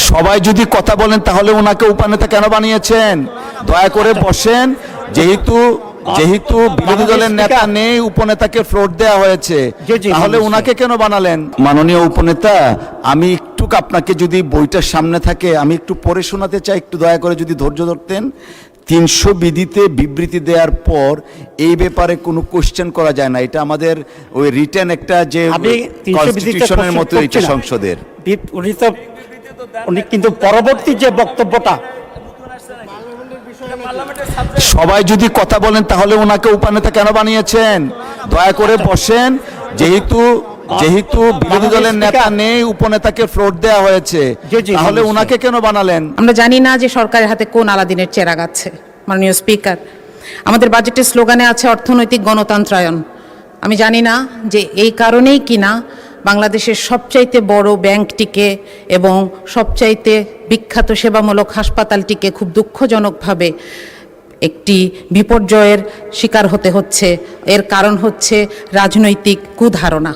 সবাই যদি কথা বলেন তাহলে ওনাকে উপনেতা কেন বানিয়েছেন? দয়া করে বসেন। যেহেতু বিরোধী দলের নেতা নেই, উপনেতাকে ফ্লোর দেওয়া হয়েছে, তাহলে ওনাকে কেন বানালেন? মাননীয় উপনেতা, আমি একটু আপনাকে যদি বইটার সামনে থাকে আমি একটু পড়ে শোনাতে চাই, একটু দয়া করে যদি ধৈর্য ধরতেন। 300 বিধিতে বিবৃতি দেওয়ার পর এই ব্যাপারে কোনো কোশ্চেন করা যায় না। এটা আমাদের ওই রিটেন একটা যে কনস্টিটিউশনের মতো এটা সংসদের। উনি কিন্তু পরবর্তী যে বক্তব্যটা, সবাই যদি কথা বলেন তাহলে ওনাকে উপনেতা কেন বানিয়েছেন? দয়া করে বসেন। যেহেতু বিরোধী দলের নেতা নেই, উপনেতাকে ফ্লোর দেওয়া হয়েছে, তাহলে ওনাকে কেন বানালেন? আমরা জানি না যে সরকারের হাতে কোন আলাদিনের চেরাগ আছে। মাননীয় স্পিকার, আমাদের বাজেটের স্লোগানে আছে অর্থনৈতিক গণতন্ত্রায়ন। আমি জানি না যে এই কারণেই কিনা বাংলাদেশের সবচাইতে বড় ব্যাংকটিকে এবং সবচাইতে বিখ্যাত সেবামূলক হাসপাতালটিকে খুব দুঃখজনকভাবে একটি বিপর্যয়ের শিকার হতে হচ্ছে। এর কারণ হচ্ছে রাজনৈতিক কুধারণা।